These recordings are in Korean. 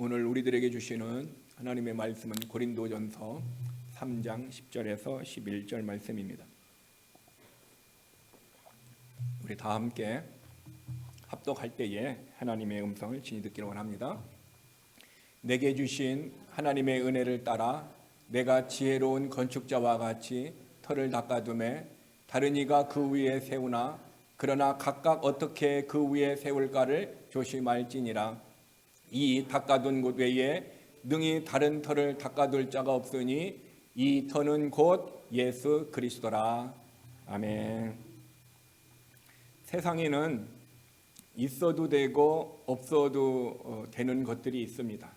오늘 우리들에게 주시는 하나님의 말씀은 고린도전서 3장 10절에서 11절 말씀입니다. 우리 다 함께 합독할 때에 하나님의 음성을 친히 듣기를 원합니다. 내게 주신 하나님의 은혜를 따라 내가 지혜로운 건축자와 같이 터를 닦아두매 다른 이가 그 위에 세우나 그러나 각각 어떻게 그 위에 세울까를 조심할지니라. 이 닦아둔 곳 외에 능히 다른 터를 닦아둘 자가 없으니 이 터는 곧 예수 그리스도라. 아멘. 세상에는 있어도 되고 없어도 되는 것들이 있습니다.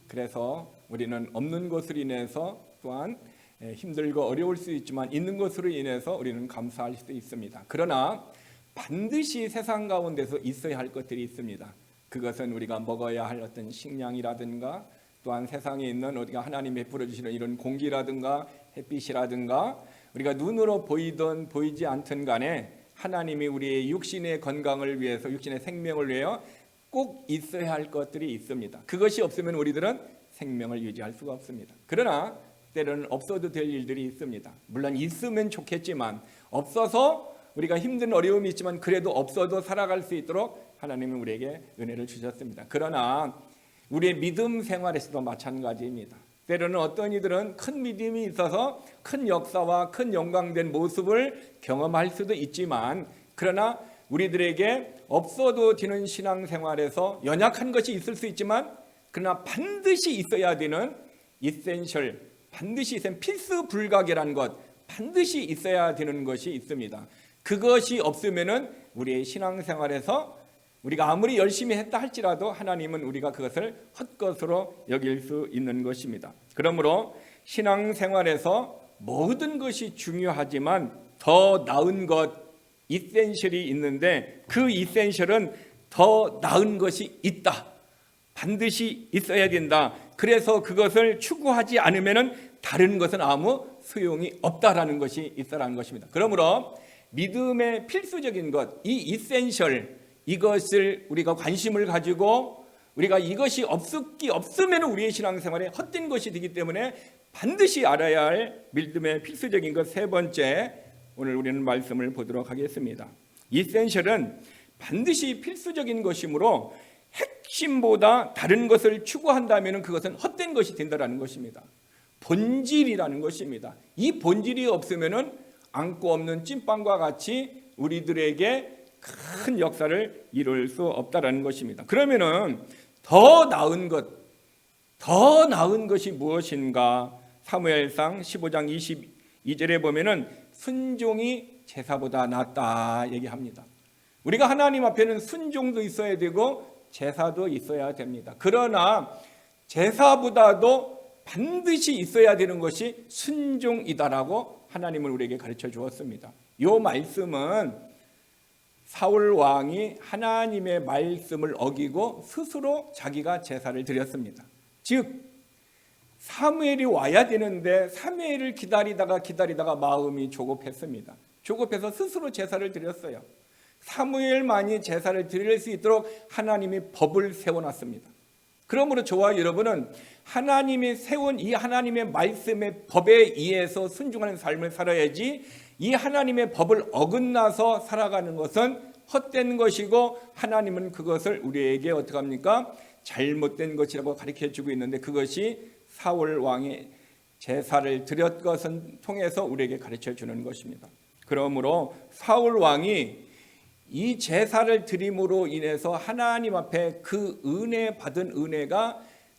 그래서 우리는 없는 것으로 인해서 또한 힘들고 어려울 수 있지만 있는 것으로 인해서 우리는 감사할 수 있습니다. 그러나 반드시 세상 가운데서 있어야 할 것들이 있습니다. 그것은 우리가 먹어야 할 어떤 식량이라든가 또한 세상에 있는 우리가 하나님이 베풀어 주시는 이런 공기라든가 햇빛이라든가 우리가 눈으로 보이든 보이지 않든 간에 하나님이 우리의 육신의 건강을 위해서 육신의 생명을 위하여 꼭 있어야 할 것들이 있습니다. 그것이 없으면 우리들은 생명을 유지할 수가 없습니다. 그러나 때로는 없어도 될 일들이 있습니다. 물론 있으면 좋겠지만 없어서 우리가 힘든 어려움이 있지만 그래도 없어도 살아갈 수 있도록 하나님은 우리에게 은혜를 주셨습니다. 그러나 우리의 믿음 생활에서도 마찬가지입니다. 때로는 어떤 이들은 큰 믿음이 있어서 큰 역사와 큰 영광된 모습을 경험할 수도 있지만 그러나 우리들에게 없어도 되는 신앙생활에서 연약한 것이 있을 수 있지만 그러나 반드시 있어야 되는 이센셜, 반드시 있어야 필수 불가결한 것, 반드시 있어야 되는 것이 있습니다. 그것이 없으면은 우리의 신앙생활에서 우리가 아무리 열심히 했다 할지라도 하나님은 우리가 그것을 헛것으로 여길 수 있는 것입니다. 그러므로 신앙생활에서 모든 것이 중요하지만 더 나은 것, 이센셜이 있는데 그 이센셜은 더 나은 것이 있다. 반드시 있어야 된다. 그래서 그것을 추구하지 않으면 다른 것은 아무 소용이 없다라는 것이 있다라는 것입니다. 그러므로 믿음의 필수적인 것, 이 이센셜, 이것을 우리가 관심을 가지고 우리가 이것이 없으면 우리의 신앙생활에 헛된 것이 되기 때문에 반드시 알아야 할 믿음의 필수적인 것 세 번째, 오늘 우리는 말씀을 보도록 하겠습니다. 이센셜은 반드시 필수적인 것이므로 핵심보다 다른 것을 추구한다면 그것은 헛된 것이 된다는 것입니다. 본질이라는 것입니다. 이 본질이 없으면 안고 없는 찐빵과 같이 우리들에게 큰 역사를 이룰 수 없다라는 것입니다. 그러면은 더 나은 것이 무엇인가? 사무엘상 15장 22절에 보면은 순종이 제사보다 낫다 얘기합니다. 우리가 하나님 앞에는 순종도 있어야 되고 제사도 있어야 됩니다. 그러나 제사보다도 반드시 있어야 되는 것이 순종이다라고 하나님은 우리에게 가르쳐 주었습니다. 이 말씀은 사울 왕이 하나님의 말씀을 어기고 스스로 자기가 제사를 드렸습니다. 즉 사무엘이 와야 되는데 사무엘을 기다리다가 마음이 조급했습니다. 조급해서 스스로 제사를 드렸어요. 사무엘만이 제사를 드릴 수 있도록 하나님이 법을 세워놨습니다. 그러므로 저와 여러분은 하나님이 세운 이 하나님의 말씀의 법에 의해서 순종하는 삶을 살아야지 이 하나님의 법을 어긋나서 살아가는 것은 헛된 것이고 하나님은 그것을 우리에게 어떻게 합니까? 잘못된 것이라고 가르쳐주고 있는데 그것이 사울 왕이 제사를 드렸 것을 통해서 우리에게 가르쳐주는 것입니다. 그러므로 사울 왕이 이 제사를 드림으로 인해서 하나님 앞에 그 은혜 받은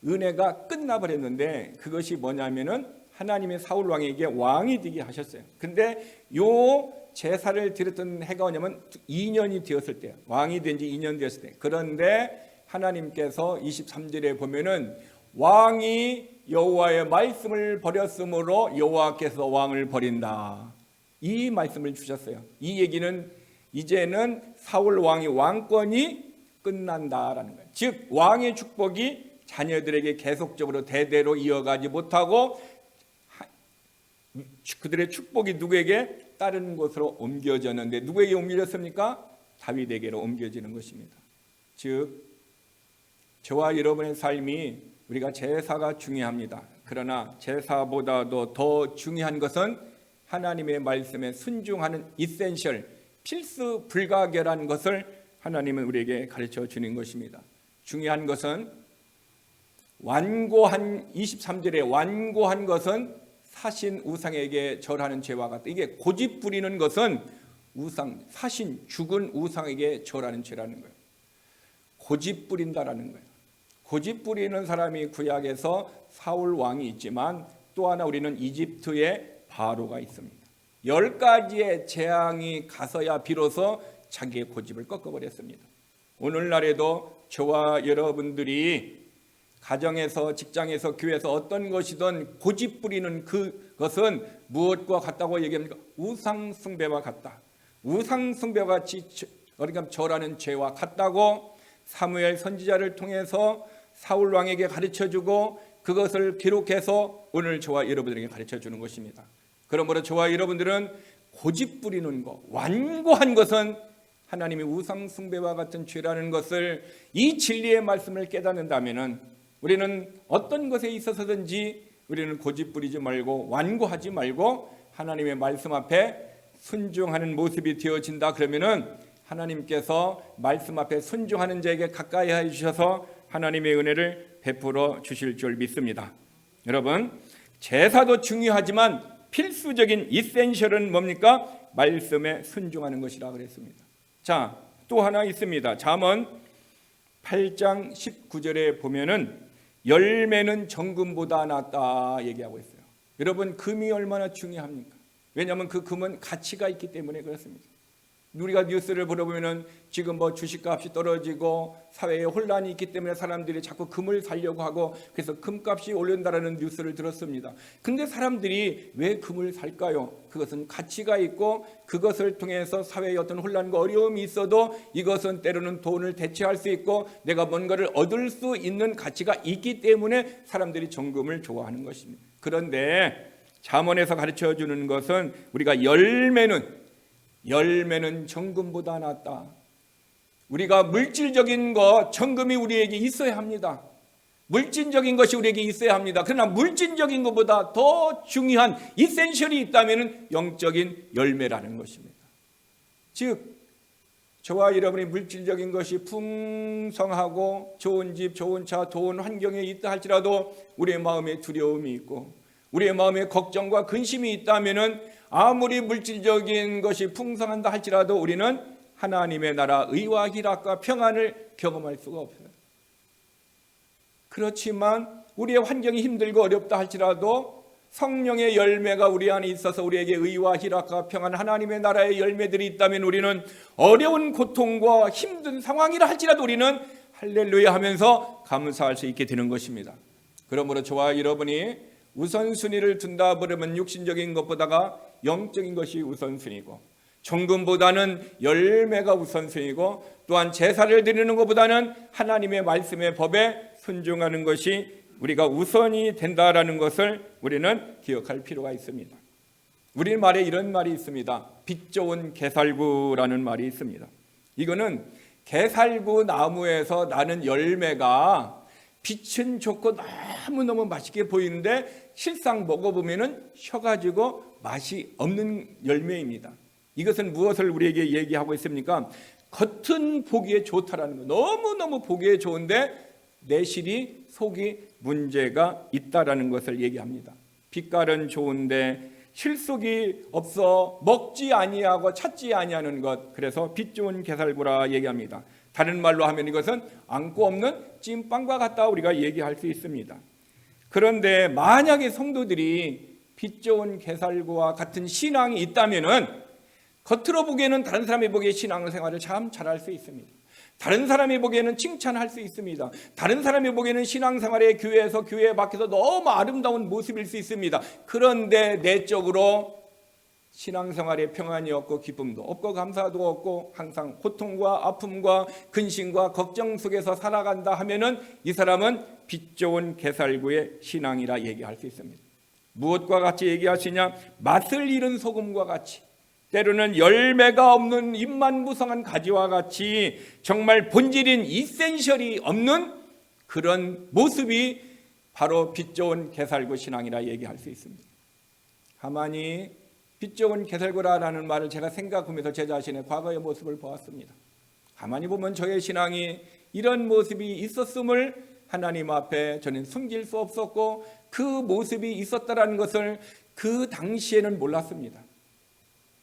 은혜가 끝나버렸는데 그것이 뭐냐면은 하나님의 사울 왕에게 왕이 되게 하셨어요. 근데 요 제사를 드렸던 해가 뭐냐면 2년이 되었을 때, 왕이 된 지 2년 되었을 때. 그런데 하나님께서 23절에 보면은 왕이 여호와의 말씀을 버렸으므로 여호와께서 왕을 버린다. 이 말씀을 주셨어요. 이 얘기는 이제는 사울 왕의 왕권이 끝난다라는 거예요. 즉 왕의 축복이 자녀들에게 계속적으로 대대로 이어가지 못하고 그들의 축복이 누구에게? 다른 곳으로 옮겨졌는데 누구에게 옮겨졌습니까? 다윗에게로 옮겨지는 것입니다. 즉 저와 여러분의 삶이 우리가 제사가 중요합니다. 그러나 제사보다도 더 중요한 것은 하나님의 말씀에 순종하는 이센셜, 필수 불가결한 것을 하나님은 우리에게 가르쳐 주는 것입니다. 중요한 것은 완고한 23절에 완고한 것은 사신 우상에게 절하는 죄와 같다. 이게 고집 부리는 것은 우상, 사신 죽은 우상에게 절하는 죄라는 거예요. 고집 부린다라는 거예요. 고집 부리는 사람이 구약에서 사울 왕이 있지만 또 하나 우리는 이집트의 바로가 있습니다. 10가지의 재앙이 가서야 비로소 자기의 고집을 꺾어버렸습니다. 오늘날에도 저와 여러분들이 가정에서, 직장에서, 교회에서 어떤 것이든 고집 부리는 그것은 무엇과 같다고 얘기합니까? 우상 숭배와 같다. 우상 숭배와 같이 그러니까 절하는 죄와 같다고 사무엘 선지자를 통해서 사울 왕에게 가르쳐주고 그것을 기록해서 오늘 저와 여러분들에게 가르쳐주는 것입니다. 그러므로 저와 여러분들은 고집 부리는 것, 완고한 것은 하나님이 우상 숭배와 같은 죄라는 것을 이 진리의 말씀을 깨닫는다면 우리는 어떤 것에 있어서든지 우리는 고집 부리지 말고 완고하지 말고 하나님의 말씀 앞에 순종하는 모습이 되어진다. 그러면은 하나님께서 말씀 앞에 순종하는 자에게 가까이 해 주셔서 하나님의 은혜를 베풀어 주실 줄 믿습니다. 여러분, 제사도 중요하지만 필수적인 이센셜은 뭡니까? 말씀에 순종하는 것이라 그랬습니다. 자, 또 하나 있습니다. 잠언 8장 19절에 보면은 열매는 정금보다 낫다 얘기하고 있어요. 여러분, 금이 얼마나 중요합니까? 왜냐하면 그 금은 가치가 있기 때문에 그렇습니다. 우리가 뉴스를 보다 보면은 지금 주식값이 떨어지고 사회에 혼란이 있기 때문에 사람들이 자꾸 금을 사려고 하고 그래서 금값이 오른다라는 뉴스를 들었습니다. 근데 사람들이 왜 금을 살까요? 그것은 가치가 있고 그것을 통해서 사회에 어떤 혼란과 어려움이 있어도 이것은 때로는 돈을 대체할 수 있고 내가 뭔가를 얻을 수 있는 가치가 있기 때문에 사람들이 정금을 좋아하는 것입니다. 그런데 잠언에서 가르쳐 주는 것은 우리가 열매는 정금보다 낫다. 우리가 물질적인 것, 정금이 우리에게 있어야 합니다. 물질적인 것이 우리에게 있어야 합니다. 그러나 물질적인 것보다 더 중요한 이센셜이 있다면 영적인 열매라는 것입니다. 즉 저와 여러분이 물질적인 것이 풍성하고 좋은 집, 좋은 차, 좋은 환경에 있다 할지라도 우리의 마음에 두려움이 있고 우리의 마음에 걱정과 근심이 있다면 아무리 물질적인 것이 풍성한다 할지라도 우리는 하나님의 나라 의와 희락과 평안을 경험할 수가 없어요. 그렇지만 우리의 환경이 힘들고 어렵다 할지라도 성령의 열매가 우리 안에 있어서 우리에게 의와 희락과 평안, 하나님의 나라의 열매들이 있다면 우리는 어려운 고통과 힘든 상황이라 할지라도 우리는 할렐루야 하면서 감사할 수 있게 되는 것입니다. 그러므로 저와 여러분이 우선순위를 둔다 그러면 육신적인 것보다가 영적인 것이 우선순위고 정금보다는 열매가 우선순위고 또한 제사를 드리는 것보다는 하나님의 말씀의 법에 순종하는 것이 우리가 우선이 된다라는 것을 우리는 기억할 필요가 있습니다. 우리말에 이런 말이 있습니다. 빛 좋은 게살구라는 말이 있습니다. 이거는 게살구 나무에서 나는 열매가 빛은 좋고 너무너무 맛있게 보이는데 실상 먹어보면 셔가지고 맛이 없는 열매입니다. 이것은 무엇을 우리에게 얘기하고 있습니까? 겉은 보기에 좋다라는 거. 너무너무 보기에 좋은데 내실이 속이 문제가 있다라는 것을 얘기합니다. 빛깔은 좋은데 실속이 없어 먹지 아니하고 찾지 아니하는 것. 그래서 빛 좋은 게살구라 얘기합니다. 다른 말로 하면 이것은 안고 없는 찐빵과 같다 우리가 얘기할 수 있습니다. 그런데 만약에 성도들이 빛 좋은 게살구와 같은 신앙이 있다면은 겉으로 보기에는 다른 사람이 보기에 신앙생활을 참 잘할 수 있습니다. 다른 사람이 보기에는 칭찬할 수 있습니다. 다른 사람이 보기에는 신앙생활의 교회에서 교회 밖에서 너무 아름다운 모습일 수 있습니다. 그런데 내적으로 신앙생활에 평안이 없고 기쁨도 없고 감사도 없고 항상 고통과 아픔과 근심과 걱정 속에서 살아간다 하면은 이 사람은 빛 좋은 게살구의 신앙이라 얘기할 수 있습니다. 무엇과 같이 얘기하시냐? 맛을 잃은 소금과 같이 때로는 열매가 없는 입만 무성한 가지와 같이 정말 본질인 이센셜이 없는 그런 모습이 바로 빛 좋은 게살구 신앙이라 얘기할 수 있습니다. 가만히 빛 좋은 게살구라는 말을 제가 생각하면서 제 자신의 과거의 모습을 보았습니다. 가만히 보면 저의 신앙이 이런 모습이 있었음을 하나님 앞에 저는 숨길 수 없었고, 그 모습이 있었다는 것을 그 당시에는 몰랐습니다.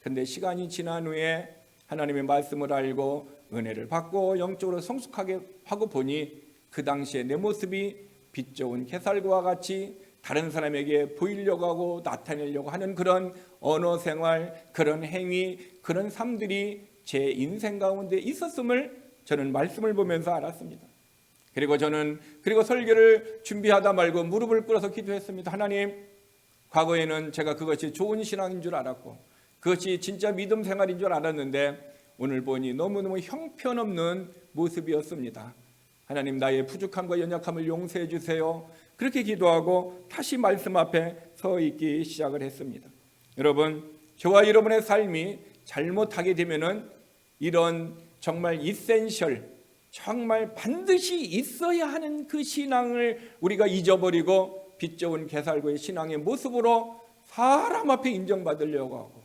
그런데 시간이 지난 후에 하나님의 말씀을 알고 은혜를 받고 영적으로 성숙하게 하고 보니 그 당시에 내 모습이 빛 좋은 게살구와 같이 다른 사람에게 보이려고 하고 나타내려고 하는 그런 언어 생활, 그런 행위, 그런 삶들이 제 인생 가운데 있었음을 저는 말씀을 보면서 알았습니다. 그리고 저는 설교를 준비하다 말고 무릎을 꿇어서 기도했습니다. 하나님, 과거에는 제가 그것이 좋은 신앙인 줄 알았고 그것이 진짜 믿음 생활인 줄 알았는데 오늘 보니 너무너무 형편없는 모습이었습니다. 하나님, 나의 부족함과 연약함을 용서해 주세요. 그렇게 기도하고 다시 말씀 앞에 서 있기 시작을 했습니다. 여러분, 저와 여러분의 삶이 잘못하게 되면은 이런 정말 이센셜, 정말 반드시 있어야 하는 그 신앙을 우리가 잊어버리고 빛 좋은 게살구의 신앙의 모습으로 사람 앞에 인정받으려고 하고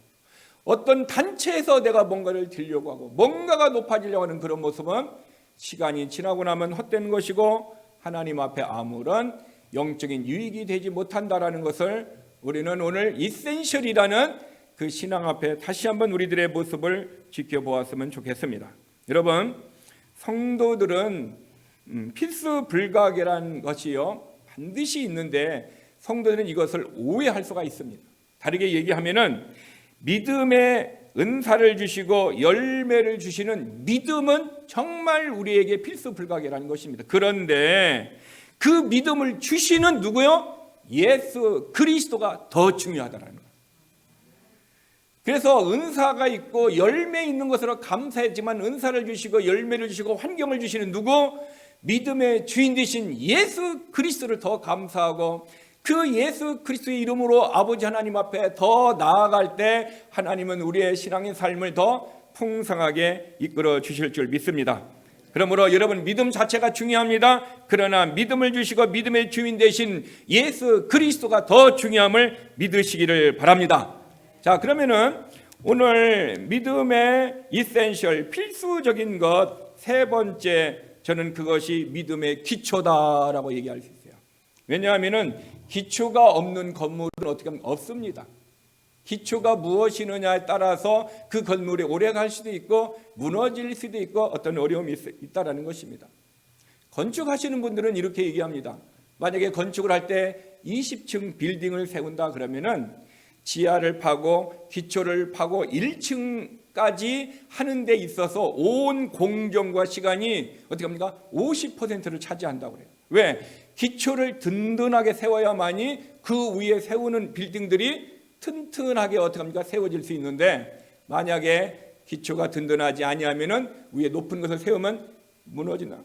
어떤 단체에서 내가 뭔가를 들려고 하고 뭔가가 높아지려고 하는 그런 모습은 시간이 지나고 나면 헛된 것이고 하나님 앞에 아무런 영적인 유익이 되지 못한다라는 것을 우리는 오늘 이센셜이라는 그 신앙 앞에 다시 한번 우리들의 모습을 지켜보았으면 좋겠습니다. 여러분, 성도들은 필수 불가결한 것이요 반드시 있는데 성도들은 이것을 오해할 수가 있습니다. 다르게 얘기하면은 믿음의 은사를 주시고 열매를 주시는 믿음은 정말 우리에게 필수 불가결한 것입니다. 그런데 그 믿음을 주시는 누구요? 예수 그리스도가 더 중요하다는 거예요. 그래서 은사가 있고 열매 있는 것으로 감사했지만 은사를 주시고 열매를 주시고 환경을 주시는 누구? 믿음의 주인 되신 예수 그리스도를 더 감사하고 그 예수 그리스도의 이름으로 아버지 하나님 앞에 더 나아갈 때 하나님은 우리의 신앙의 삶을 더 풍성하게 이끌어 주실 줄 믿습니다. 그러므로 여러분, 믿음 자체가 중요합니다. 그러나 믿음을 주시고 믿음의 주인 되신 예수 그리스도가 더 중요함을 믿으시기를 바랍니다. 자, 그러면은 오늘 믿음의 이센셜, 필수적인 것 세 번째, 저는 그것이 믿음의 기초다라고 얘기할 수 있어요. 왜냐하면은 기초가 없는 건물은 어떻게 하면 없습니다. 기초가 무엇이느냐에 따라서 그 건물이 오래 갈 수도 있고 무너질 수도 있고 어떤 어려움이 있다라는 것입니다. 건축하시는 분들은 이렇게 얘기합니다. 만약에 건축을 할 때 20층 빌딩을 세운다 그러면은 지하를 파고 기초를 파고 1층까지 하는 데 있어서 온 공정과 시간이 어떻게 합니까? 50%를 차지한다고 그래요. 왜? 기초를 든든하게 세워야만이 그 위에 세우는 빌딩들이 튼튼하게 어떻게 합니까? 세워질 수 있는데 만약에 기초가 든든하지 아니하면은 위에 높은 것을 세우면 무너진다.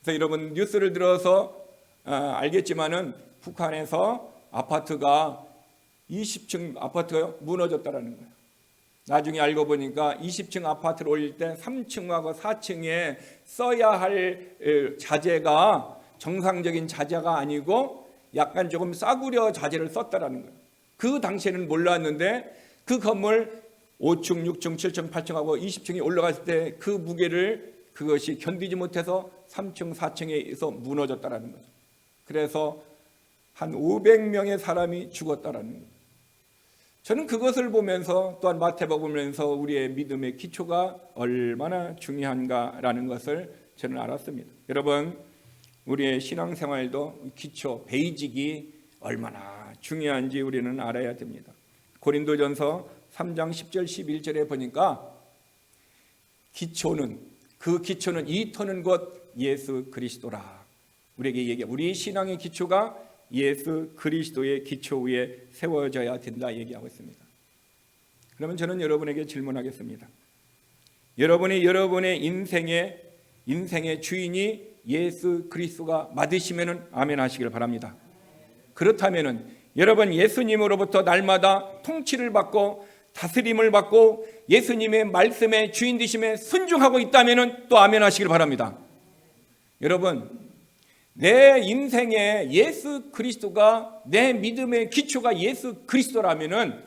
그래서 여러분 뉴스를 들어서 알겠지만은 북한에서 아파트가 20층 아파트가 무너졌다라는 거예요. 나중에 알고 보니까 20층 아파트를 올릴 때 3층하고 4층에 써야 할 자재가 정상적인 자재가 아니고 약간 조금 싸구려 자재를 썼다라는 거예요. 그 당시에는 몰랐는데 그 건물 5층, 6층, 7층, 8층하고 20층이 올라갔을 때 그 무게를 그것이 견디지 못해서 3층, 4층에서 무너졌다라는 거죠. 그래서 한 500명의 사람이 죽었다라는 거예요. 저는 그것을 보면서 또한 마태복음을 보면서 우리의 믿음의 기초가 얼마나 중요한가라는 것을 저는 알았습니다. 여러분, 우리의 신앙생활도 기초, 베이직이 얼마나 중요한지 우리는 알아야 됩니다. 고린도전서 3장 10절 11절에 보니까 그 기초는 이터는 곧 예수 그리스도라. 우리에게 얘기해. 우리 신앙의 기초가 예수 그리스도의 기초 위에 세워져야 된다 얘기하고 있습니다. 그러면 저는 여러분에게 질문하겠습니다. 여러분이 여러분의 인생의 주인이 예수 그리스도가 맞으시면은 아멘 하시길 바랍니다. 그렇다면은 여러분 예수님으로부터 날마다 통치를 받고 다스림을 받고 예수님의 말씀에 주인 되심에 순종하고 있다면은 또 아멘 하시길 바랍니다. 여러분, 내 인생에 예수 그리스도가, 내 믿음의 기초가 예수 그리스도라면은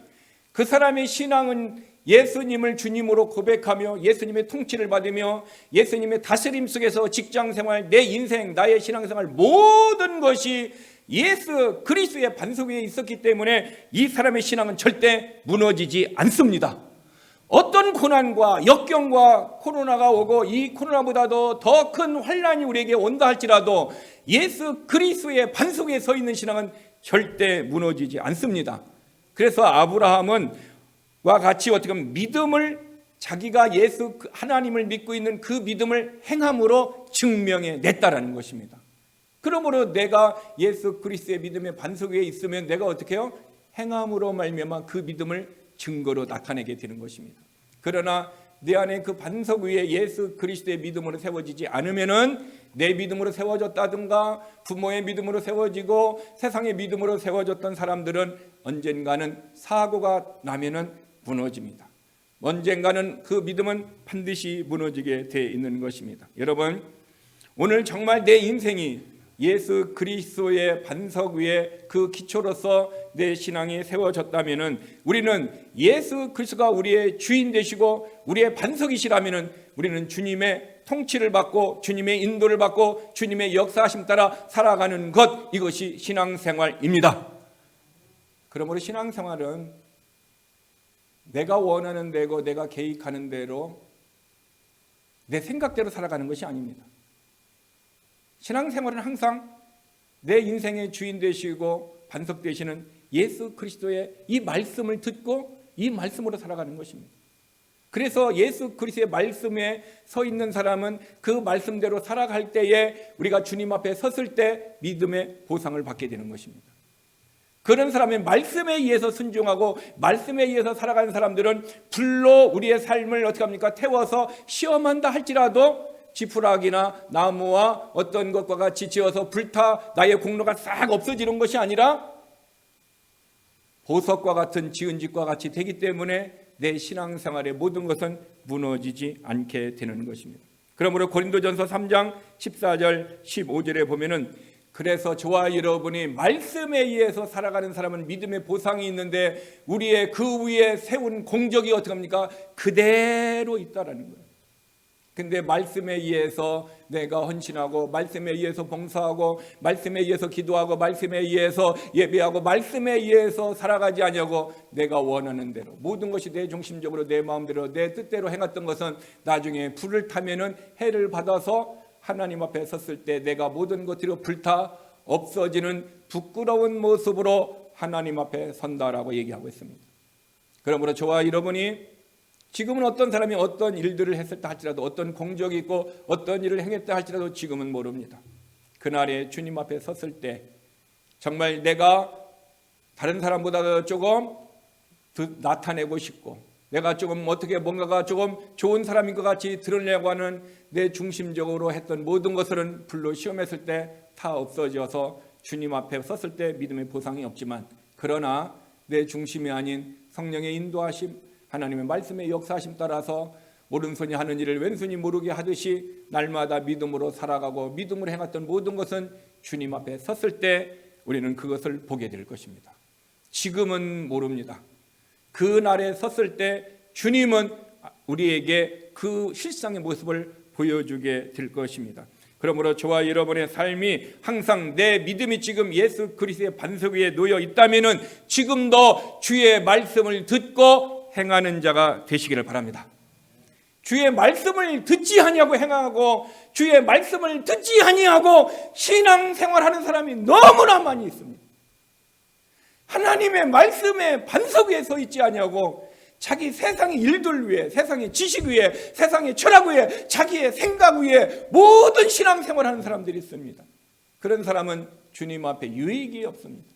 그 사람의 신앙은 예수님을 주님으로 고백하며 예수님의 통치를 받으며 예수님의 다스림 속에서 직장생활, 내 인생, 나의 신앙생활 모든 것이 예수 그리스도의 반석 위에 있었기 때문에 이 사람의 신앙은 절대 무너지지 않습니다. 어떤 고난과 역경과 코로나가 오고 이 코로나보다도 더 큰 환난이 우리에게 온다 할지라도 예수 그리스도의 반석 위에 서 있는 신앙은 절대 무너지지 않습니다. 그래서 아브라함은 와 같이 어떻게 보면 믿음을, 자기가 예수 하나님을 믿고 있는 그 믿음을 행함으로 증명해 냈다라는 것입니다. 그러므로 내가 예수 그리스도의 믿음의 반석 위에 있으면 내가 어떻게 해요? 행함으로 말미암아 그 믿음을 증거로 나타내게 되는 것입니다. 그러나 내 안에 그 반석 위에 예수 그리스도의 믿음으로 세워지지 않으면은 내 믿음으로 세워졌다든가 부모의 믿음으로 세워지고 세상의 믿음으로 세워졌던 사람들은 언젠가는 사고가 나면은 무너집니다. 언젠가는 그 믿음은 반드시 무너지게 되어 있는 것입니다. 여러분, 오늘 정말 내 인생이 예수 그리스도의 반석 위에 그 기초로서 내 신앙이 세워졌다면은 우리는 예수 그리스도가 우리의 주인 되시고 우리의 반석이시라면은 우리는 주님의 통치를 받고 주님의 인도를 받고 주님의 역사하심 따라 살아가는 것, 이것이 신앙생활입니다. 그러므로 신앙생활은 내가 원하는 대로, 내가 계획하는 대로, 내 생각대로 살아가는 것이 아닙니다. 신앙생활은 항상 내 인생의 주인 되시고 반석 되시는 예수 그리스도의 이 말씀을 듣고 이 말씀으로 살아가는 것입니다. 그래서 예수 그리스도의 말씀에 서 있는 사람은 그 말씀대로 살아갈 때에 우리가 주님 앞에 섰을 때 믿음의 보상을 받게 되는 것입니다. 그런 사람의 말씀에 의해서 순종하고 말씀에 의해서 살아가는 사람들은 불로 우리의 삶을 어떻게 합니까? 태워서 시험한다 할지라도 지푸라기나 나무와 어떤 것과 같이 지어서 불타 나의 공로가 싹 없어지는 것이 아니라 보석과 같은 지은 집과 같이 되기 때문에 내 신앙생활의 모든 것은 무너지지 않게 되는 것입니다. 그러므로 고린도전서 3장 14절 15절에 보면은 그래서 저와 여러분이 말씀에 의해서 살아가는 사람은 믿음의 보상이 있는데 우리의 그 위에 세운 공적이 어떻게 합니까? 그대로 있다라는 거예요. 근데 말씀에 의해서 내가 헌신하고 말씀에 의해서 봉사하고 말씀에 의해서 기도하고 말씀에 의해서 예배하고 말씀에 의해서 살아가지 않냐고 내가 원하는 대로 모든 것이 내 중심적으로 내 마음대로 내 뜻대로 행했던 것은 나중에 불을 타면은 해를 받아서 하나님 앞에 섰을 때 내가 모든 것들이 불타 없어지는 부끄러운 모습으로 하나님 앞에 선다라고 얘기하고 있습니다. 그러므로 저와 여러분이 지금은 어떤 사람이 어떤 일들을 했을 때 할지라도 어떤 공적이 있고 어떤 일을 행했다 할지라도 지금은 모릅니다. 그날에 주님 앞에 섰을 때 정말 내가 다른 사람보다 조금 나타내고 싶고 내가 조금 어떻게 뭔가가 조금 좋은 사람인 것 같이 드러내려고 하는 내 중심적으로 했던 모든 것들은 불로 시험했을 때 다 없어져서 주님 앞에 섰을 때 믿음의 보상이 없지만 그러나 내 중심이 아닌 성령의 인도하심 하나님의 말씀의 역사하심 따라서 오른손이 하는 일을 왼손이 모르게 하듯이 날마다 믿음으로 살아가고 믿음으로 행했던 모든 것은 주님 앞에 섰을 때 우리는 그것을 보게 될 것입니다. 지금은 모릅니다. 그날에 섰을 때 주님은 우리에게 그 실상의 모습을 보여주게 될 것입니다. 그러므로 저와 여러분의 삶이 항상 내 믿음이 지금 예수 그리스도의 반석 위에 놓여 있다면은 지금도 주의 말씀을 듣고 행하는 자가 되시기를 바랍니다. 주의 말씀을 듣지 아니하고 행하고 주의 말씀을 듣지 아니하고 신앙생활하는 사람이 너무나 많이 있습니다. 하나님의 말씀에 반석 위에 서 있지 아니하고 자기 세상의 일들 위에, 세상의 지식 위에, 세상의 철학 위에, 자기의 생각 위에 모든 신앙생활하는 사람들이 있습니다. 그런 사람은 주님 앞에 유익이 없습니다.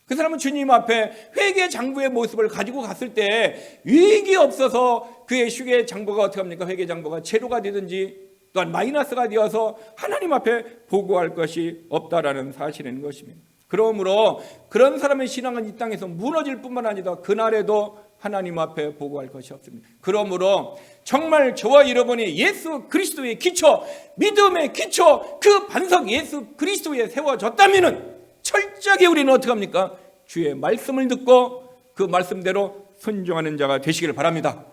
그 사람은 주님 앞에 회개 장부의 모습을 가지고 갔을 때 유익이 없어서 그의 휴게 장부가 어떻게 합니까? 회개 장부가 제로가 되든지 또한 마이너스가 되어서 하나님 앞에 보고할 것이 없다라는 사실인 것입니다. 그러므로 그런 사람의 신앙은 이 땅에서 무너질 뿐만 아니라 그날에도 하나님 앞에 보고할 것이 없습니다. 그러므로 정말 저와 여러분이 예수 그리스도의 기초, 믿음의 기초, 그 반석 예수 그리스도에 세워졌다면 철저하게 우리는 어떻게 합니까? 주의 말씀을 듣고 그 말씀대로 순종하는 자가 되시기를 바랍니다.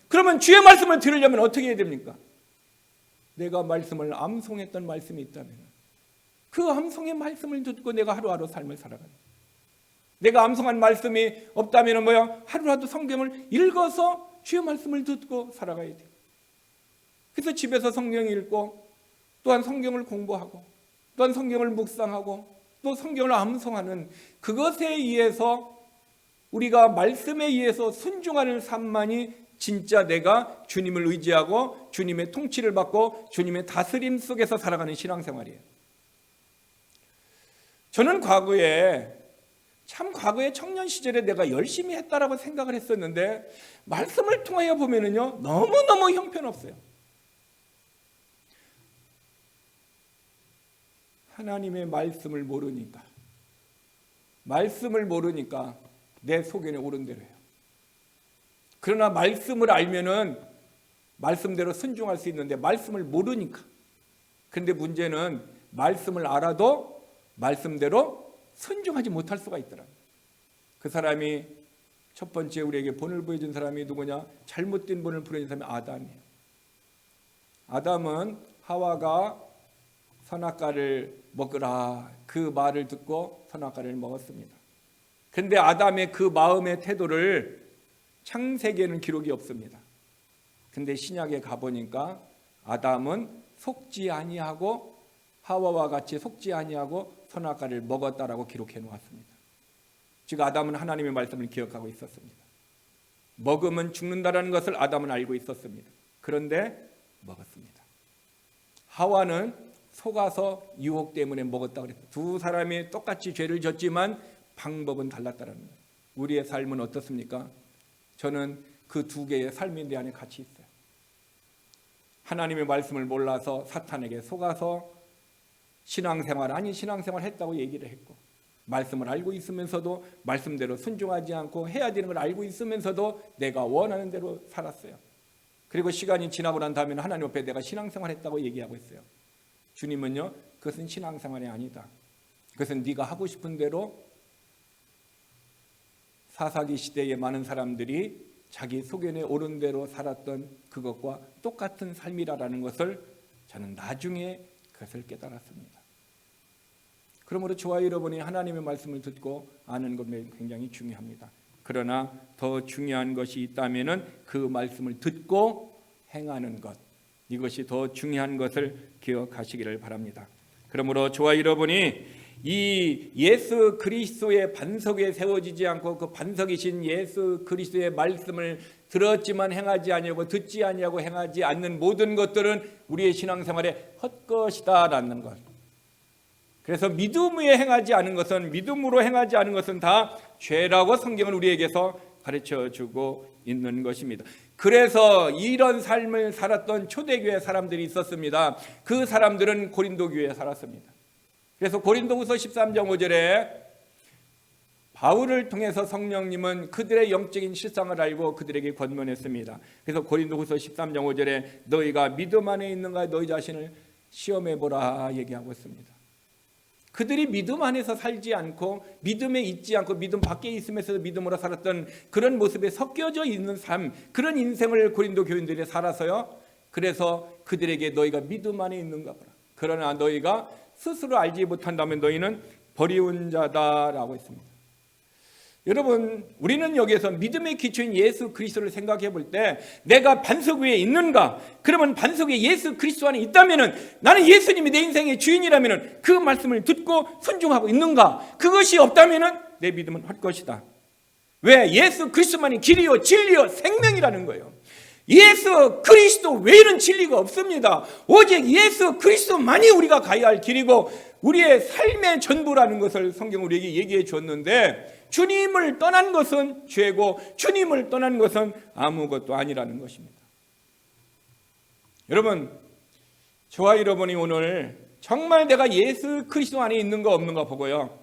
그러면 주의 말씀을 들으려면 어떻게 해야 됩니까? 내가 말씀을 암송했던 말씀이 있다면 그 암송의 말씀을 듣고 내가 하루하루 삶을 살아가는, 내가 암송한 말씀이 없다면 뭐야? 하루라도 성경을 읽어서 주의 말씀을 듣고 살아가야 돼요. 그래서 집에서 성경 읽고 또한 성경을 공부하고 또한 성경을 묵상하고 또 성경을 암송하는 그것에 의해서 우리가 말씀에 의해서 순종하는 삶만이 진짜 내가 주님을 의지하고 주님의 통치를 받고 주님의 다스림 속에서 살아가는 신앙생활이에요. 저는 과거에 청년 시절에 내가 열심히 했다라고 생각을 했었는데 말씀을 통하여 보면은요 너무너무 형편없어요. 하나님의 말씀을 모르니까 내 소견에 오른 대로 해요. 그러나 말씀을 알면은 말씀대로 순종할 수 있는데 말씀을 모르니까. 그런데 문제는 말씀을 알아도 말씀대로 순종하지 못할 수가 있더라고요. 그 사람이 첫 번째 우리에게 본을 보여준 사람이 누구냐? 잘못된 본을 보여준 사람이 아담이에요. 아담은 하와가 선악과를 먹으라 그 말을 듣고 선악과를 먹었습니다. 그런데 아담의 그 마음의 태도를 창세기에는 기록이 없습니다. 그런데 신약에 가보니까 아담은 속지 아니하고 하와와 같이 속지 아니하고 선악과를 먹었다라고 기록해 놓았습니다. 즉 아담은 하나님의 말씀을 기억하고 있었습니다. 먹으면 죽는다라는 것을 아담은 알고 있었습니다. 그런데 먹었습니다. 하와는 속아서 유혹 때문에 먹었다고 그랬어요. 두 사람이 똑같이 죄를 졌지만 방법은 달랐다는 거예요. 우리의 삶은 어떻습니까? 저는 그 두 개의 삶이 내 안에 같이 있어요. 하나님의 말씀을 몰라서 사탄에게 속아서 신앙생활 아닌 신앙생활 했다고 얘기를 했고, 말씀을 알고 있으면서도 말씀대로 순종하지 않고 해야 되는 걸 알고 있으면서도 내가 원하는 대로 살았어요. 그리고 시간이 지나고 난 다음에는 하나님 앞에 내가 신앙생활 했다고 얘기하고 있어요. 주님은요, 그것은 신앙생활이 아니다. 그것은 네가 하고 싶은 대로, 사사기 시대의 많은 사람들이 자기 소견에 오른 대로 살았던 그것과 똑같은 삶이라는 것을 저는 나중에 그것을 깨달았습니다. 그러므로 저와 여러분이 하나님의 말씀을 듣고 아는 것 굉장히 중요합니다. 그러나 더 중요한 것이 있다면 그 말씀을 듣고 행하는 것, 이것이 더 중요한 것을 기억하시기를 바랍니다. 그러므로 저와 여러분이 이 예수 그리스도의 반석에 세워지지 않고 그 반석이신 예수 그리스도의 말씀을 들었지만 행하지 아니하고 듣지 아니하고 행하지 않는 모든 것들은 우리의 신앙생활의 헛것이다라는 것. 그래서 믿음으로 행하지 않은 것은 다 죄라고 성경은 우리에게서 가르쳐주고 있는 것입니다. 그래서 이런 삶을 살았던 초대교회 사람들이 있었습니다. 그 사람들은 고린도 교회에 살았습니다. 그래서 고린도후서 13장 5절에 바울을 통해서 성령님은 그들의 영적인 실상을 알고 그들에게 권면했습니다. 그래서 고린도후서 13장 5절에 너희가 믿음 안에 있는가 너희 자신을 시험해보라 얘기하고 있습니다. 그들이 믿음 안에서 살지 않고 믿음에 있지 않고 믿음 밖에 있으면서도 믿음으로 살았던 그런 모습에 섞여져 있는 삶, 그런 인생을 고린도 교인들이 살아서요. 그래서 그들에게 너희가 믿음 안에 있는가 보라. 그러나 너희가 스스로 알지 못한다면 너희는 버리운 자다라고 했습니다. 여러분, 우리는 여기에서 믿음의 기초인 예수 그리스도를 생각해 볼 때 내가 반석 위에 있는가? 그러면 반석 위에 예수 그리스도 안에 있다면 나는 예수님이 내 인생의 주인이라면 그 말씀을 듣고 순종하고 있는가? 그것이 없다면 내 믿음은 헛것이다. 왜? 예수 그리스도만이 길이요 진리요 생명이라는 거예요. 예수 그리스도 외에는 진리가 없습니다. 오직 예수 그리스도만이 우리가 가야 할 길이고 우리의 삶의 전부라는 것을 성경 우리에게 얘기해 줬는데, 주님을 떠난 것은 죄고 주님을 떠난 것은 아무것도 아니라는 것입니다. 여러분, 저와 여러분이 오늘 정말 내가 예수 그리스도 안에 있는가 없는가 보고요,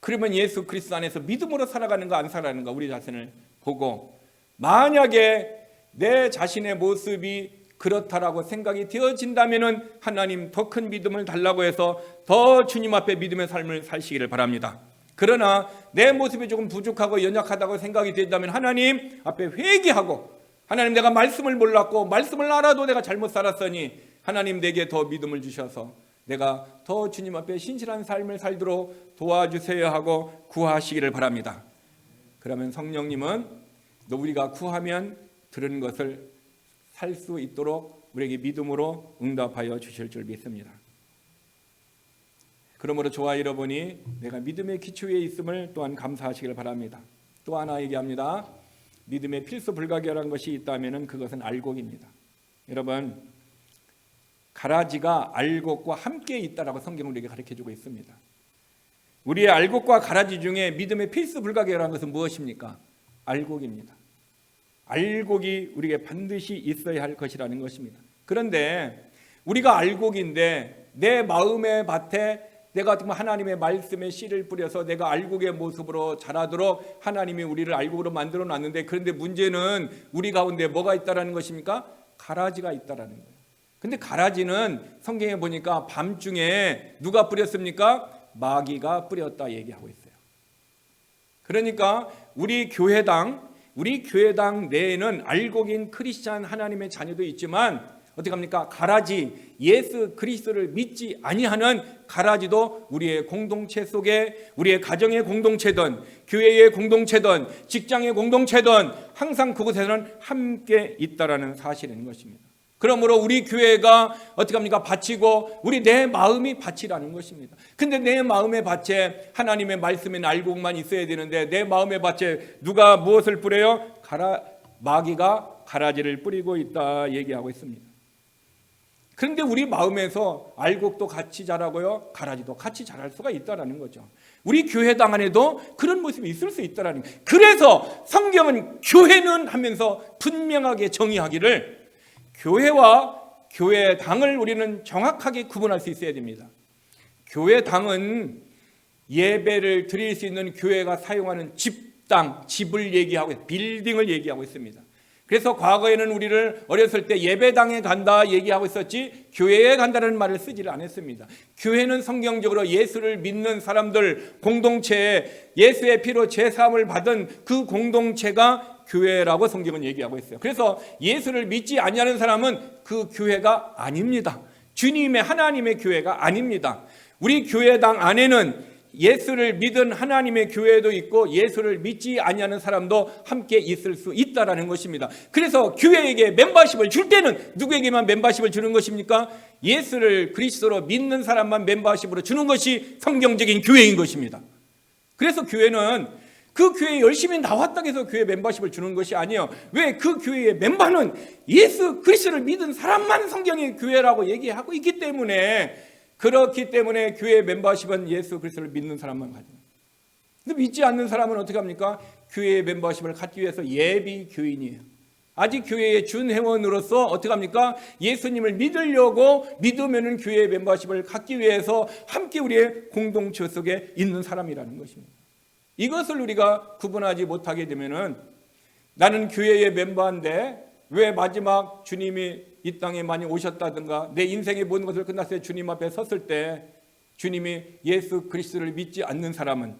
그러면 예수 그리스도 안에서 믿음으로 살아가는가 안 살아가는가 우리 자신을 보고 만약에 내 자신의 모습이 그렇다라고 생각이 되어진다면 하나님 더 큰 믿음을 달라고 해서 더 주님 앞에 믿음의 삶을 사시기를 바랍니다. 그러나 내 모습이 조금 부족하고 연약하다고 생각이 된다면 하나님 앞에 회개하고, 하나님 내가 말씀을 몰랐고 말씀을 알아도 내가 잘못 살았으니 하나님 내게 더 믿음을 주셔서 내가 더 주님 앞에 신실한 삶을 살도록 도와주세요 하고 구하시기를 바랍니다. 그러면 성령님은 우리가 구하면 들은 것을 살 수 있도록 우리에게 믿음으로 응답하여 주실 줄 믿습니다. 그러므로 저와 여러분이 내가 믿음의 기초에 있음을 또한 감사하시기를 바랍니다. 또 하나 얘기합니다. 믿음의 필수 불가결한 것이 있다면 그것은 알곡입니다. 여러분, 가라지가 알곡과 함께 있다라고 성경은 우리에게 가르쳐주고 있습니다. 우리의 알곡과 가라지 중에 믿음의 필수 불가결한 것은 무엇입니까? 알곡입니다. 알곡이 우리에게 반드시 있어야 할 것이라는 것입니다. 그런데 우리가 알곡인데 내 마음의 밭에 내가 하나님의 말씀에 씨를 뿌려서 내가 알곡의 모습으로 자라도록 하나님이 우리를 알곡으로 만들어 놨는데, 그런데 문제는 우리 가운데 뭐가 있다라는 것입니까? 가라지가 있다라는 거예요. 근데 가라지는 성경에 보니까 밤중에 누가 뿌렸습니까? 마귀가 뿌렸다 얘기하고 있어요. 그러니까 우리 교회당 내에는 알곡인 크리스찬 하나님의 자녀도 있지만 어떻게 합니까? 가라지, 예수 그리스도를 믿지 아니하는 가라지도 우리의 공동체 속에, 우리의 가정의 공동체든 교회의 공동체든 직장의 공동체든 항상 그곳에는 함께 있다라는 사실인 것입니다. 그러므로 우리 교회가 어떻게 합니까? 밭이고 우리 내 마음이 밭이라는 것입니다. 근데 내 마음의 밭에 하나님의 말씀인 알곡만 있어야 되는데 내 마음의 밭에 누가 무엇을 뿌려요? 마귀가 가라지를 뿌리고 있다 얘기하고 있습니다. 그런데 우리 마음에서 알곡도 같이 자라고요, 가라지도 같이 자랄 수가 있다는 거죠. 우리 교회당 안에도 그런 모습이 있을 수 있다는 거예요. 그래서 성경은 교회는 하면서 분명하게 정의하기를, 교회와 교회당을 우리는 정확하게 구분할 수 있어야 됩니다. 교회당은 예배를 드릴 수 있는 교회가 사용하는 집을 얘기하고 빌딩을 얘기하고 있습니다. 그래서 과거에는 우리를 어렸을 때 예배당에 간다 얘기하고 있었지 교회에 간다는 말을 쓰지를 않았습니다. 교회는 성경적으로 예수를 믿는 사람들 공동체에 예수의 피로 제사함을 받은 그 공동체가 교회라고 성경은 얘기하고 있어요. 그래서 예수를 믿지 아니하는 사람은 그 교회가 아닙니다. 주님의 하나님의 교회가 아닙니다. 우리 교회당 안에는 예수를 믿은 하나님의 교회도 있고 예수를 믿지 아니하는 사람도 함께 있을 수 있다라는 것입니다. 그래서 교회에게 멤버십을 줄 때는 누구에게만 멤버십을 주는 것입니까? 예수를 그리스도로 믿는 사람만 멤버십으로 주는 것이 성경적인 교회인 것입니다. 그래서 교회는 그 교회에 열심히 나왔다고 해서 교회 멤버십을 주는 것이 아니에요. 왜? 그 교회의 멤버는 예수 그리스도를 믿은 사람만 성경의 교회라고 얘기하고 있기 때문에, 그렇기 때문에 교회 멤버십은 예수 그리스도를 믿는 사람만 가져요. 근데 믿지 않는 사람은 어떻게 합니까? 교회의 멤버십을 갖기 위해서 예비 교인이에요. 아직 교회의 준회원으로서 어떻게 합니까? 예수님을 믿으려고 믿으면은 교회의 멤버십을 갖기 위해서 함께 우리의 공동체 속에 있는 사람이라는 것입니다. 이것을 우리가 구분하지 못하게 되면은 나는 교회의 멤버인데 왜 마지막 주님이 이 땅에 많이 오셨다든가 내 인생의 모든 것을 끝났을 때 주님 앞에 섰을 때 주님이 예수 그리스도를 믿지 않는 사람은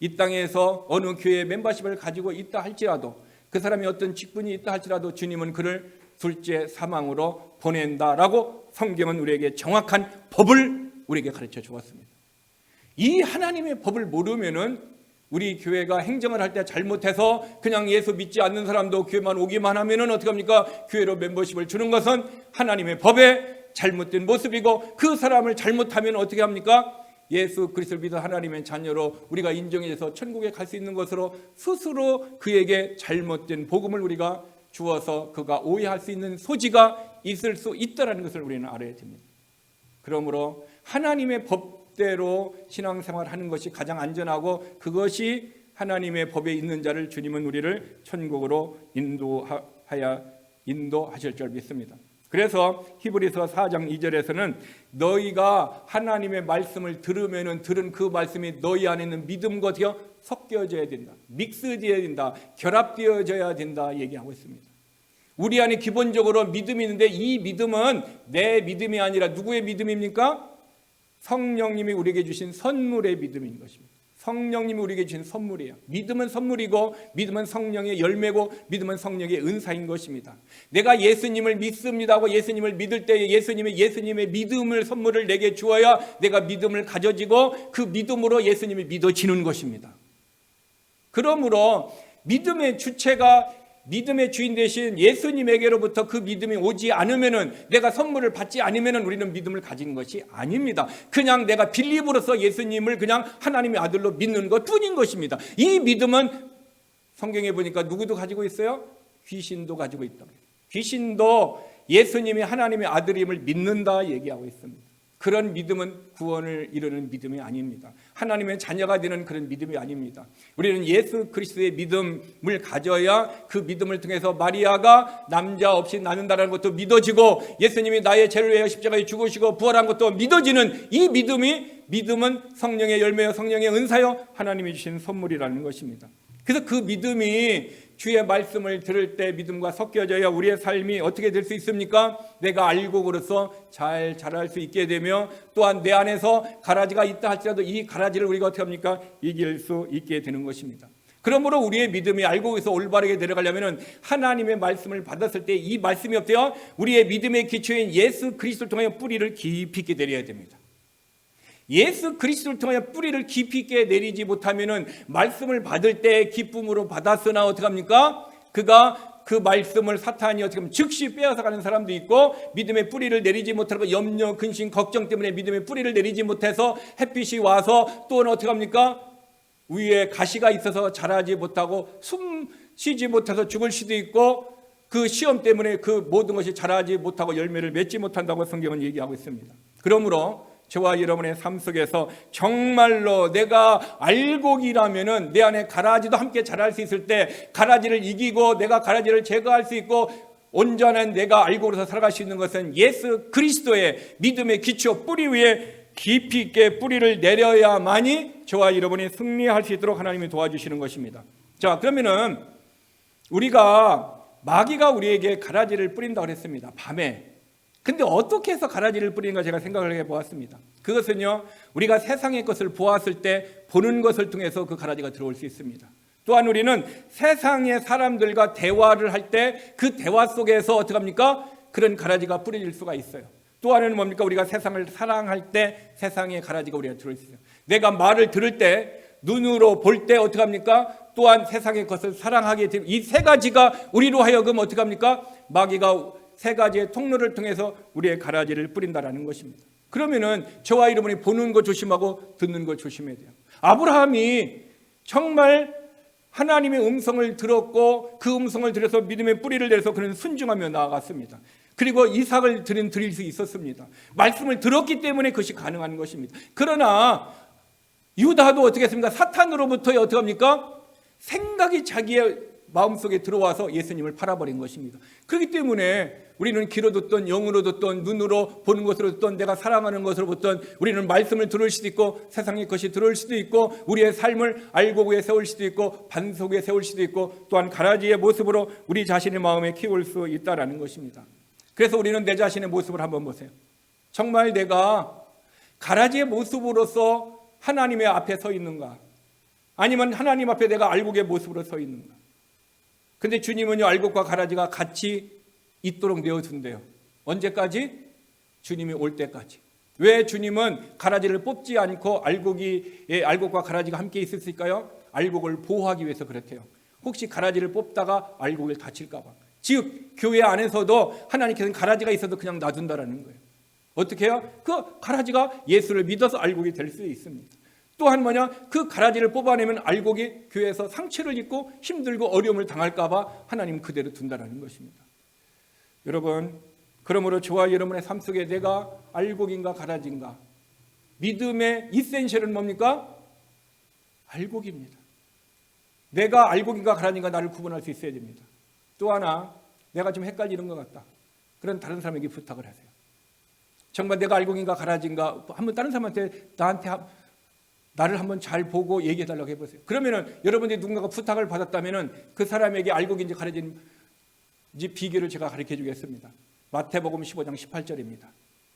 이 땅에서 어느 교회의 멤버십을 가지고 있다 할지라도, 그 사람이 어떤 직분이 있다 할지라도 주님은 그를 둘째 사망으로 보낸다라고 성경은 우리에게 정확한 법을 우리에게 가르쳐 주었습니다. 이 하나님의 법을 모르면은 우리 교회가 행정을 할 때 잘못해서 그냥 예수 믿지 않는 사람도 교회만 오기만 하면은 어떻게 합니까? 교회로 멤버십을 주는 것은 하나님의 법에 잘못된 모습이고, 그 사람을 잘못하면 어떻게 합니까? 예수 그리스도를 믿어 하나님의 자녀로 우리가 인정해서 천국에 갈 수 있는 것으로 스스로 그에게 잘못된 복음을 우리가 주어서 그가 오해할 수 있는 소지가 있을 수 있다는 것을 우리는 알아야 됩니다. 그러므로 하나님의 법대로 신앙생활하는 것이 가장 안전하고, 그것이 하나님의 법에 있는 자를 주님은 우리를 천국으로 인도하실 줄 믿습니다. 그래서 히브리서 4장 2절에서는 너희가 하나님의 말씀을 들으면은 들은 그 말씀이 너희 안에 있는 믿음과 섞여져야 된다. 믹스되어야 된다. 결합되어져야 된다 얘기하고 있습니다. 우리 안에 기본적으로 믿음이 있는데 이 믿음은 내 믿음이 아니라 누구의 믿음입니까? 성령님이 우리에게 주신 선물의 믿음인 것입니다. 성령님이 우리에게 주신 선물이에요. 믿음은 선물이고 믿음은 성령의 열매고 믿음은 성령의 은사인 것입니다. 내가 예수님을 믿습니다 하고 예수님을 믿을 때에 예수님의 믿음을 선물을 내게 주어야 내가 믿음을 가져지고 그 믿음으로 예수님이 믿어지는 것입니다. 그러므로 믿음의 주체가 믿음의 주인 되신 예수님에게로부터 그 믿음이 오지 않으면은 내가 선물을 받지 않으면은 우리는 믿음을 가진 것이 아닙니다. 그냥 내가 빌립으로서 예수님을 그냥 하나님의 아들로 믿는 것뿐인 것입니다. 이 믿음은 성경에 보니까 누구도 가지고 있어요? 귀신도 가지고 있다. 귀신도 예수님이 하나님의 아들임을 믿는다 얘기하고 있습니다. 그런 믿음은 구원을 이루는 믿음이 아닙니다. 하나님의 자녀가 되는 그런 믿음이 아닙니다. 우리는 예수 그리스도의 믿음을 가져야 그 믿음을 통해서 마리아가 남자 없이 낳는다는 것도 믿어지고 예수님이 나의 죄를 위하여 십자가에 죽으시고 부활한 것도 믿어지는 이 믿음은 성령의 열매요 성령의 은사요 하나님이 주신 선물이라는 것입니다. 그래서 그 믿음이 주의 말씀을 들을 때 믿음과 섞여져야 우리의 삶이 어떻게 될 수 있습니까? 내가 알곡으로서 잘 자랄 수 있게 되며 또한 내 안에서 가라지가 있다 할지라도 이 가라지를 우리가 어떻게 합니까? 이길 수 있게 되는 것입니다. 그러므로 우리의 믿음이 알곡에서 올바르게 내려가려면 하나님의 말씀을 받았을 때 이 말씀이 어때요? 우리의 믿음의 기초인 예수 그리스도를 통하여 뿌리를 깊이 있게 내려야 됩니다. 예수 그리스도를 통하여 뿌리를 깊이 있게 내리지 못하면은 말씀을 받을 때 기쁨으로 받았으나 어떻게 합니까? 그가 그 말씀을 사탄이 어떻게 하면 즉시 빼앗아가는 사람도 있고 믿음의 뿌리를 내리지 못하고 염려, 근심, 걱정 때문에 믿음의 뿌리를 내리지 못해서 햇빛이 와서 또는 어떻게 합니까? 위에 가시가 있어서 자라지 못하고 숨 쉬지 못해서 죽을 수도 있고 그 시험 때문에 그 모든 것이 자라지 못하고 열매를 맺지 못한다고 성경은 얘기하고 있습니다. 그러므로 저와 여러분의 삶 속에서 정말로 내가 알곡이라면은 내 안에 가라지도 함께 자랄 수 있을 때 가라지를 이기고 내가 가라지를 제거할 수 있고 온전한 내가 알곡으로서 살아갈 수 있는 것은 예수 그리스도의 믿음의 기초 뿌리 위에 깊이 있게 뿌리를 내려야만이 저와 여러분이 승리할 수 있도록 하나님이 도와주시는 것입니다. 자, 그러면은 우리가 마귀가 우리에게 가라지를 뿌린다고 했습니다. 밤에. 근데 어떻게 해서 가라지를 뿌리는가 제가 생각을 해보았습니다. 그것은요, 우리가 세상의 것을 보았을 때 보는 것을 통해서 그 가라지가 들어올 수 있습니다. 또한 우리는 세상의 사람들과 대화를 할 때 그 대화 속에서 어떻게 합니까? 그런 가라지가 뿌려질 수가 있어요. 또 하나는 뭡니까? 우리가 세상을 사랑할 때 세상의 가라지가 우리가 들어올 수 있어요. 내가 말을 들을 때 눈으로 볼 때 어떻게 합니까? 또한 세상의 것을 사랑하게 되면 이 세 가지가 우리로 하여금 어떻게 합니까? 마귀가 세 가지의 통로를 통해서 우리의 가라지를 뿌린다라는 것입니다. 그러면은 저와 여러분이 보는 거 조심하고 듣는 거 조심해야 돼요. 아브라함이 정말 하나님의 음성을 들었고 그 음성을 들어서 믿음의 뿌리를 내서 그는 순종하며 나아갔습니다. 그리고 이삭을 드릴 수 있었습니다. 말씀을 들었기 때문에 그것이 가능한 것입니다. 그러나 유다도 어떻게 했습니까? 사탄으로부터 어떻게 합니까? 생각이 자기의 마음속에 들어와서 예수님을 팔아버린 것입니다. 그렇기 때문에 우리는 귀로 듣던 영으로 듣던 눈으로 보는 것으로 듣던 내가 사랑하는 것으로 듣던 우리는 말씀을 들을 수도 있고 세상의 것이 들어올 수도 있고 우리의 삶을 알곡에 세울 수도 있고 반석에 세울 수도 있고 또한 가라지의 모습으로 우리 자신의 마음에 키울 수 있다라는 것입니다. 그래서 우리는 내 자신의 모습을 한번 보세요. 정말 내가 가라지의 모습으로서 하나님의 앞에 서 있는가? 아니면 하나님 앞에 내가 알곡의 모습으로 서 있는가? 근데 주님은요, 알곡과 가라지가 같이 있도록 내어준대요. 언제까지? 주님이 올 때까지. 왜 주님은 가라지를 뽑지 않고 알곡과 가라지가 함께 있을까요? 알곡을 보호하기 위해서 그렇대요. 혹시 가라지를 뽑다가 알곡을 다칠까 봐. 즉 교회 안에서도 하나님께서는 가라지가 있어도 그냥 놔둔다라는 거예요. 어떻게 해요? 그 가라지가 예수를 믿어서 알곡이 될 수 있습니다. 또한 뭐냐? 그 가라지를 뽑아내면 알곡이 교회에서 상처를 입고 힘들고 어려움을 당할까 봐 하나님 그대로 둔다라는 것입니다. 여러분, 그러므로 저와 여러분의 삶 속에 내가 알곡인가 가라지인가? 믿음의 이센셜은 뭡니까? 알곡입니다. 내가 알곡인가 가라지인가 나를 구분할 수 있어야 됩니다. 또 하나, 내가 좀 헷갈리는 것 같다. 그런 다른 사람에게 부탁을 하세요. 정말 내가 알곡인가 가라지인가 한번 다른 사람한테 나를 한번 잘 보고 얘기해 달라고 해보세요. 그러면은 여러분들이 누군가가 부탁을 받았다면은 그 사람에게 알곡인지 가라지인지 비결을 제가 가르쳐 주겠습니다. 마태복음 15장 18절입니다.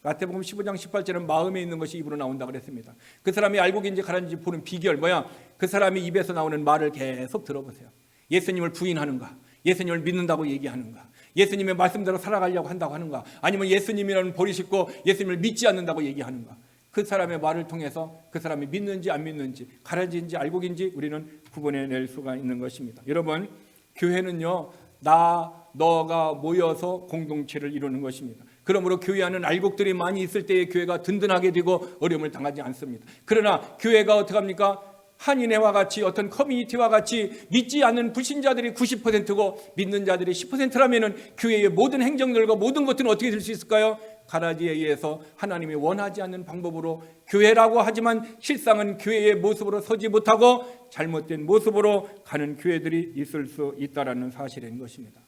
마태복음 15장 18절은 마음에 있는 것이 입으로 나온다 그랬습니다. 그 사람이 알곡인지 가라지인지 보는 비결 뭐야? 그 사람이 입에서 나오는 말을 계속 들어보세요. 예수님을 부인하는가? 예수님을 믿는다고 얘기하는가? 예수님의 말씀대로 살아가려고 한다고 하는가? 아니면 예수님이라는 버리시고 예수님을 믿지 않는다고 얘기하는가? 그 사람의 말을 통해서 그 사람이 믿는지 안 믿는지, 가라지인지 알곡인지 우리는 구분해낼 수가 있는 것입니다. 여러분, 교회는요, 너가 모여서 공동체를 이루는 것입니다. 그러므로 교회 안은 알곡들이 많이 있을 때에 교회가 든든하게 되고 어려움을 당하지 않습니다. 그러나 교회가 어떻게 합니까? 한인회와 같이 어떤 커뮤니티와 같이 믿지 않는 불신자들이 90%고 믿는 자들이 10%라면 교회의 모든 행정들과 모든 것들은 어떻게 될 수 있을까요? 가라지에 의해서 하나님이 원하지 않는 방법으로 교회라고 하지만 실상은 교회의 모습으로 서지 못하고 잘못된 모습으로 가는 교회들이 있을 수 있다는 사실인 것입니다.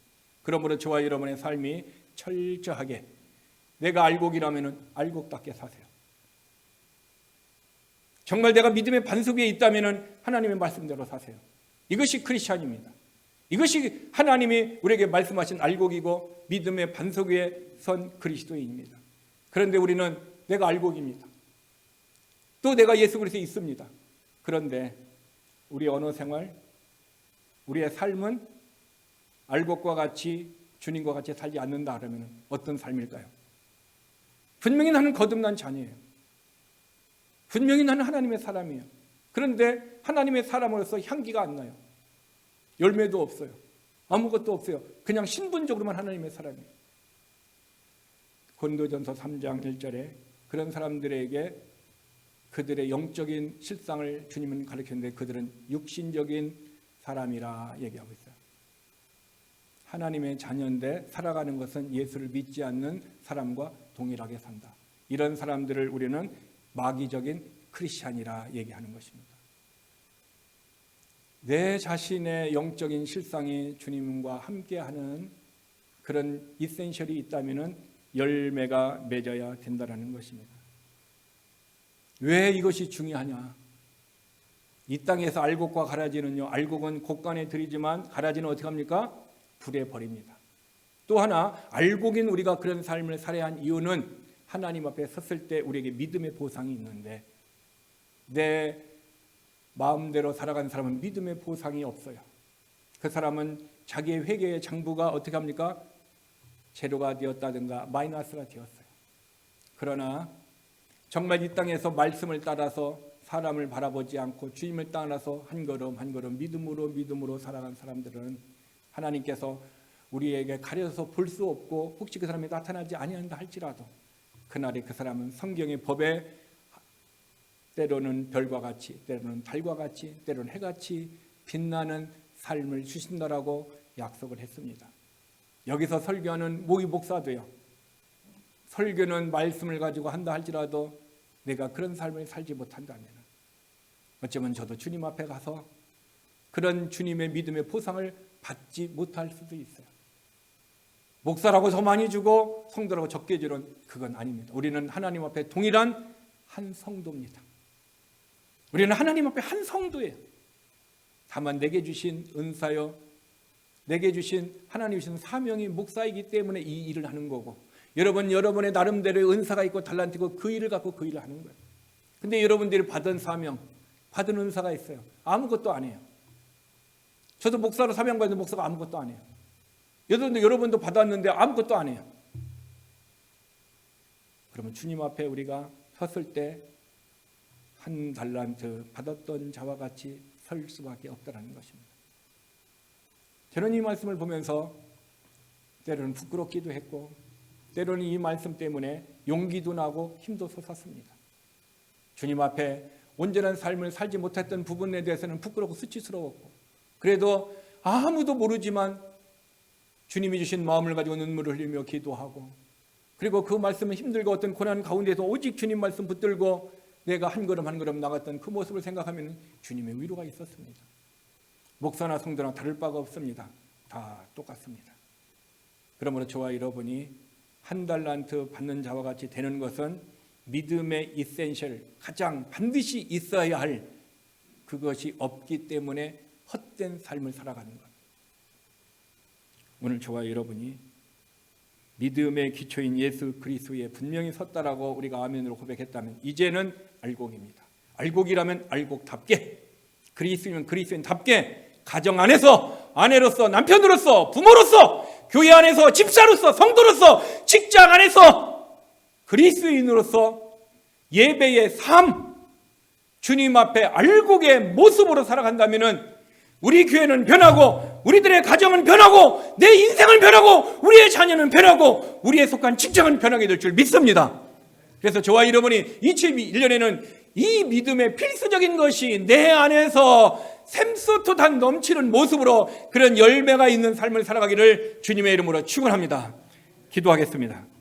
그러므로 저와 여러분의 삶이 철저하게 내가 알곡이라면 알곡답게 사세요. 정말 내가 믿음의 반석 위에 있다면 하나님의 말씀대로 사세요. 이것이 크리스찬입니다. 이것이 하나님이 우리에게 말씀하신 알곡이고 믿음의 반석 위에 선 그리스도인입니다. 그런데 우리는 내가 알곡입니다. 또 내가 예수 그리스도에 있습니다. 그런데 우리의 언어 생활, 우리의 삶은 알곡과 같이 주님과 같이 살지 않는다 그러면 어떤 삶일까요? 분명히 나는 거듭난 자녀예요. 분명히 나는 하나님의 사람이에요. 그런데 하나님의 사람으로서 향기가 안 나요. 열매도 없어요. 아무것도 없어요. 그냥 신분적으로만 하나님의 사람이에요. 고린도전서 3장 1절에 그런 사람들에게 그들의 영적인 실상을 주님은 가르쳤는데 그들은 육신적인 사람이라 얘기하고 있어요. 하나님의 자녀인데 살아가는 것은 예수를 믿지 않는 사람과 동일하게 산다. 이런 사람들을 우리는 마귀적인 크리스찬이라 얘기하는 것입니다. 내 자신의 영적인 실상이 주님과 함께하는 그런 이센셜이 있다면 열매가 맺어야 된다는 것입니다. 왜 이것이 중요하냐? 이 땅에서 알곡과 가라지는요, 알곡은 곡간에 들이지만 가라지는 어떻게 합니까? 불에 버립니다. 또 하나 알곡인 우리가 그런 삶을 살아야 한 이유는 하나님 앞에 섰을 때 우리에게 믿음의 보상이 있는데 내 마음대로 살아가는 사람은 믿음의 보상이 없어요. 그 사람은 자기의 회개의 장부가 어떻게 합니까? 제로가 되었다든가 마이너스가 되었어요. 그러나 정말 이 땅에서 말씀을 따라서 사람을 바라보지 않고 주님을 따라서 한 걸음 한 걸음 믿음으로 살아간 사람들은 하나님께서 우리에게 가려서 볼 수 없고 혹시 그 사람이 나타나지 아니한다 할지라도 그날에 그 사람은 성경의 법에 때로는 별과 같이 때로는 달과 같이 때로는 해같이 빛나는 삶을 주신다라고 약속을 했습니다. 여기서 설교하는 모의 목사도요. 설교는 말씀을 가지고 한다 할지라도 내가 그런 삶을 살지 못한다면 어쩌면 저도 주님 앞에 가서 그런 주님의 믿음의 보상을 받지 못할 수도 있어요. 목사라고 더 많이 주고 성도라고 적게 주는 그건 아닙니다. 우리는 하나님 앞에 동일한 한 성도입니다. 우리는 하나님 앞에 한 성도예요. 다만 내게 주신 은사요, 내게 주신 하나님 주신 사명이 목사이기 때문에 이 일을 하는 거고 여러분의 나름대로의 은사가 있고 달란트고 그 일을 갖고 그 일을 하는 거예요. 근데 여러분들이 받은 사명, 받은 은사가 있어요. 아무것도 안 해요. 저도 목사로 사명받은 목사가 아무것도 안 해요. 여러분도 받았는데 아무것도 안 해요. 그러면 주님 앞에 우리가 섰을 때 한 달란트 받았던 자와 같이 설 수밖에 없다는 것입니다. 저는 이 말씀을 보면서 때로는 부끄럽기도 했고 때로는 이 말씀 때문에 용기도 나고 힘도 솟았습니다. 주님 앞에 온전한 삶을 살지 못했던 부분에 대해서는 부끄럽고 수치스러웠고 그래도 아무도 모르지만 주님이 주신 마음을 가지고 눈물을 흘리며 기도하고 그리고 그 말씀은 힘들고 어떤 고난 가운데서 오직 주님 말씀 붙들고 내가 한 걸음 한 걸음 나갔던 그 모습을 생각하면 주님의 위로가 있었습니다. 목사나 성도나 다를 바가 없습니다. 다 똑같습니다. 그러므로 저와 여러분이 한 달란트 받는 자와 같이 되는 것은 믿음의 이센셜, 가장 반드시 있어야 할 그것이 없기 때문에 헛된 삶을 살아가는 것. 오늘 저와 여러분이 믿음의 기초인 예수 그리스도에 분명히 섰다라고 우리가 아멘으로 고백했다면 이제는 알곡입니다. 알곡이라면 알곡답게, 그리스도면 그리스도인답게 가정 안에서 아내로서, 남편으로서, 부모로서, 교회 안에서 집사로서, 성도로서, 직장 안에서 그리스도인으로서 예배의 삶, 주님 앞에 알곡의 모습으로 살아간다면 우리 교회는 변하고, 우리들의 가정은 변하고, 내 인생은 변하고, 우리의 자녀는 변하고, 우리의 속한 직장은 변하게 될 줄 믿습니다. 그래서 저와 여러분이 2021년에는 이 믿음의 필수적인 것이 내 안에서 샘솟듯한 넘치는 모습으로 그런 열매가 있는 삶을 살아가기를 주님의 이름으로 축원합니다. 기도하겠습니다.